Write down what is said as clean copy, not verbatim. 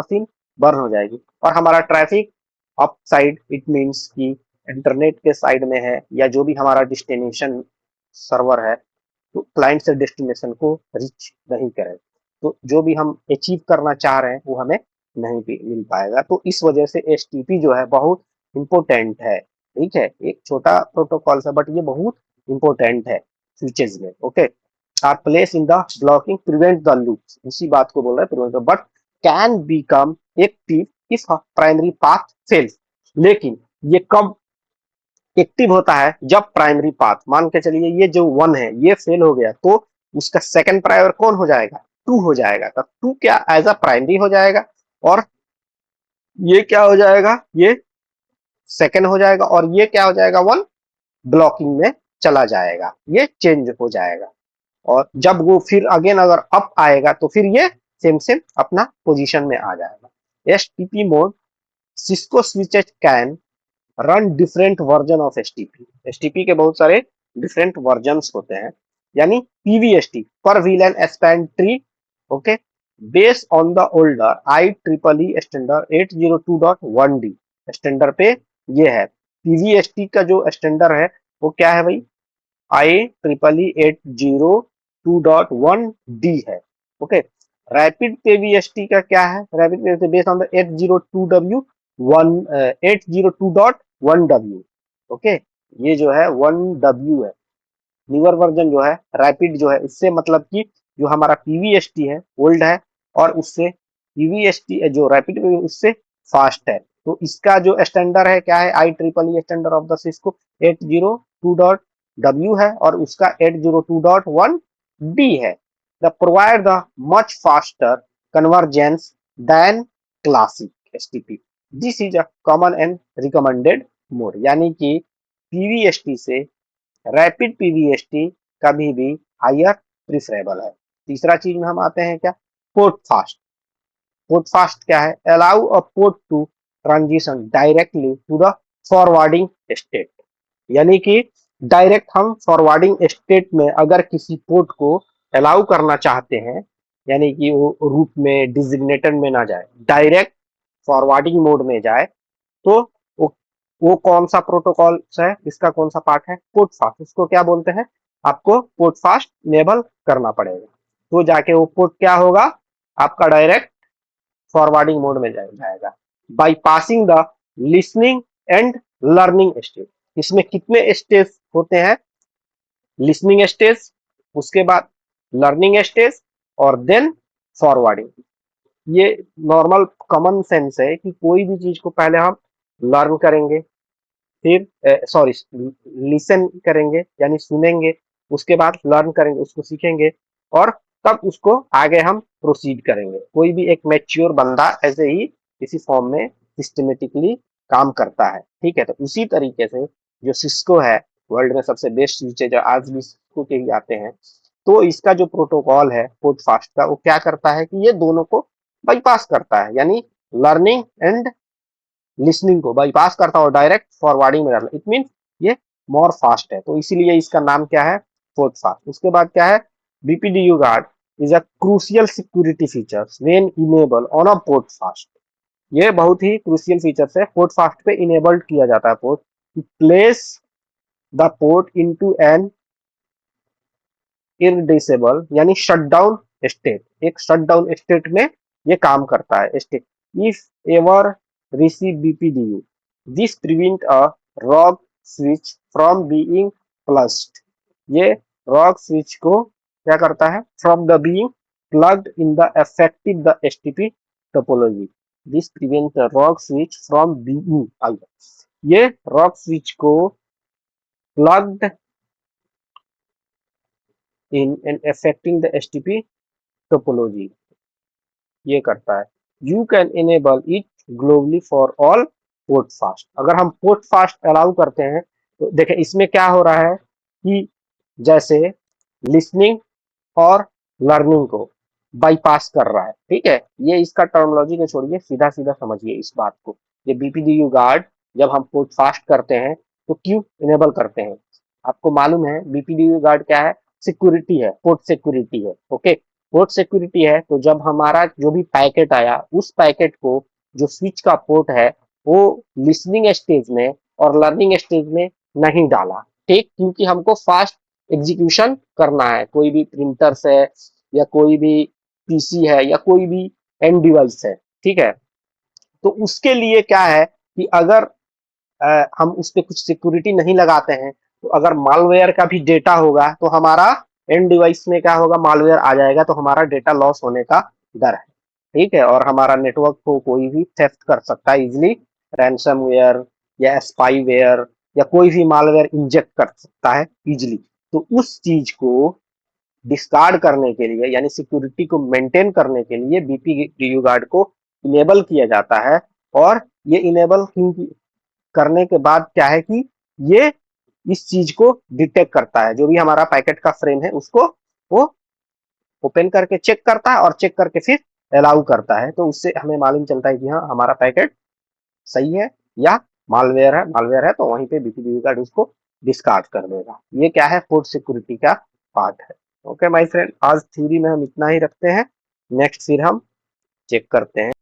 Machine burn हो जाएगी और हमारा traffic up side, it means कि इंटरनेट के साइड में है या जो भी हमारा डेस्टिनेशन सर्वर है, तो क्लाइंट से डेस्टिनेशन को रीच नहीं करे, तो जो भी हम अचीव करना चाह रहे हैं वो हमें नहीं मिल पाएगा। तो इस वजह से एचटीपी जो है बहुत इंपॉर्टेंट है। ठीक है, एक छोटा प्रोटोकॉल है बट ये बहुत इंपॉर्टेंट है स्विचेज में। Okay, are place in the blocking prevent the loops, इसी बात को बोल रहे हैं prevent, but can become active if primary path fails. लेकिन ये कब एक्टिव होता है? जब प्राइमरी पाथ, मान के चलिए ये जो 1 है ये फेल हो गया तो उसका सेकंड प्राइमरी कौन हो जाएगा? 2 हो जाएगा। तो 2 क्या एज अ प्राइमरी हो जाएगा और ये क्या हो जाएगा? ये सेकंड हो जाएगा और ये क्या हो जाएगा? 1 ब्लॉकिंग में चला जाएगा, ये चेंज हो जाएगा। और जब वो फिर अगेन अगर अप आएगा तो फिर ये सेम सेम अपना पोजीशन में आ जाएगा। STP mode, Cisco switches can run different version of STP. STP के बहुत सारे डिफरेंट वर्जन्स होते हैं, यानी पीवीएसटी पर villain span tree. Okay, based on the older IEEE standard 802.1d standard पे ये है। पीवीएसटी का जो स्टैंडर्ड है वो क्या है भाई? IEEE 802.1d है। ओके, रैपिड पीवीएसटी का क्या है? Rapid PVST based on the 802.1w। Okay, ये जो है 1w है। न्यूअर वर्जन जो है रैपिड जो है, इससे मतलब कि जो हमारा पीवीएसटी है ओल्ड है और उससे पीवीएसटी जो रैपिड उससे फास्ट है। तो इसका जो स्टैंडर्ड है क्या है? IEEE standard of the Cisco 802.w है और उसका 802.1d है। The provide the much faster convergence than classic STP. This is a common and recommended mode, यानी कि पीवीएसटी से रैपिड पीवीएसटी कभी भी हायर प्रिफरेबल है। तीसरा चीज में हम आते हैं क्या? Port fast. पोर्ट फास्ट क्या है? Allow a port to transition directly to the forwarding state, यानी कि डायरेक्ट हम फॉरवर्डिंग स्टेट में अगर किसी पोर्ट को अलाउ करना चाहते हैं, यानी कि वो रूट में डिजिग्नेटेड में ना जाए, डायरेक्ट फॉरवर्डिंग मोड में जाए, तो वो कौन सा प्रोटोकॉल है? इसका कौन सा पार्ट है? Port fast. उसको क्या बोलते हैं? आपको पोर्ट फास्ट इनेबल करना पड़ेगा, तो जाके वो पोर्ट क्या होगा? आपका डायरेक्ट फॉरवर्डिंग मोड में जाएगा। By passing the listening and learning stage. इसमें कितने स्टेज होते हैं? लिसनिंग स्टेज, उसके बाद लर्निंग स्टेज और देन फॉरवर्डिंग। ये नॉर्मल कॉमन सेंस है कि कोई भी चीज को पहले हम लर्न करेंगे, फिर सॉरी लिसन करेंगे यानी सुनेंगे, उसके बाद लर्न करेंगे, उसको सीखेंगे और तब उसको आगे हम प्रोसीड करेंगे। कोई भी एक मैच्योर बंदा ऐसे ही इसी फॉर्म में सिस्टमेटिकली काम करता है। ठीक है, तो उसी तरीके से जो सिस्को है, वर्ल्ड में सबसे बेस्ट स्विच है जो आज भी सिस्को के ही आते हैं, तो इसका जो प्रोटोकॉल है पोर्ट फास्ट का, वो क्या करता है कि ये दोनों को बाईपास करता है, यानी लर्निंग एंड लिसनिंग को बाईपास करता है और डायरेक्ट फॉरवर्डिंग में डालता है। इट मीन ये मोर फास्ट है, तो इसीलिए इसका नाम क्या है? Port fast. उसके बाद क्या है? BPDU guard is a crucial security features when enable on a port fast. ये बहुत ही क्रूशियल फीचर्स है, पोर्ट फास्ट पे इनेबल्ड किया जाता है port, place the port into an errdisable यानी शटडाउन स्टेट। एक शटडाउन स्टेट में ये काम करता है state. If ever receive BPDU, this prevent a rogue switch from being plugged. ये रॉग स्विच को क्या करता है? From the being plugged in the affective the STP topology. This prevent the rogue switch from being, ये rogue switch को plugged in and affecting the STP topology ये करता है। You can enable it globally for all port fast। अगर हम port fast allow करते हैं तो देखें इसमें क्या हो रहा है कि जैसे लिसनिंग और लर्निंग को बाईपास कर रहा है। ठीक है, ये इसका टर्मिनोलॉजी को छोड़िए, सीधा सीधा समझिए इस बात को। ये बीपीडीयू गार्ड जब हम पोर्ट फास्ट करते हैं तो क्यों इनेबल करते हैं? आपको मालूम है बीपीडीयू गार्ड क्या है? सिक्योरिटी है, पोर्ट सिक्योरिटी है। ओके, पोर्ट सिक्योरिटी है तो जब हमारा जो भी पैकेट आया उस पैकेट को जो स्विच का पोर्ट है वो लिसनिंग स्टेज में और लर्निंग स्टेज में नहीं डाला, ठीक, क्योंकि हमको फास्ट एग्जीक्यूशन करना है, कोई भी प्रिंटर से या कोई भी पीसी है या कोई भी एंड डिवाइस है, ठीक है। तो उसके लिए क्या है कि अगर हम उस पर कुछ सिक्योरिटी नहीं लगाते हैं तो अगर मालवेयर का भी डेटा होगा तो हमारा एंड डिवाइस में क्या होगा, मालवेयर आ जाएगा तो हमारा डेटा लॉस होने का डर है, ठीक है। और हमारा नेटवर्क को कोई भी थेफ्ट कर सकता है इजिली, रैंसमवेयर या स्पाईवेयर या कोई भी मालवेयर इंजेक्ट कर सकता है इजिली। तो उस चीज को डिस्कार्ड करने के लिए यानी सिक्योरिटी को मेंटेन करने के लिए बीपीडीयू गार्ड को इनेबल किया जाता है। और ये इनेबल करने के बाद क्या है कि ये इस चीज को डिटेक्ट करता है, जो भी हमारा पैकेट का फ्रेम है उसको वो ओपन करके चेक करता है और चेक करके फिर अलाउ करता है। तो उससे हमें मालूम चलता है कि हाँ हमारा पैकेट सही है या मालवेयर है, मालवेयर है तो वहीं पे बीपीडीयू गार्ड उसको डिस्कार्ड कर देगा। ये क्या है, पोर्ट सिक्योरिटी का पार्ट है। ओके माय फ्रेंड, आज थ्योरी में हम इतना ही रखते हैं, नेक्स्ट फिर हम चेक करते हैं।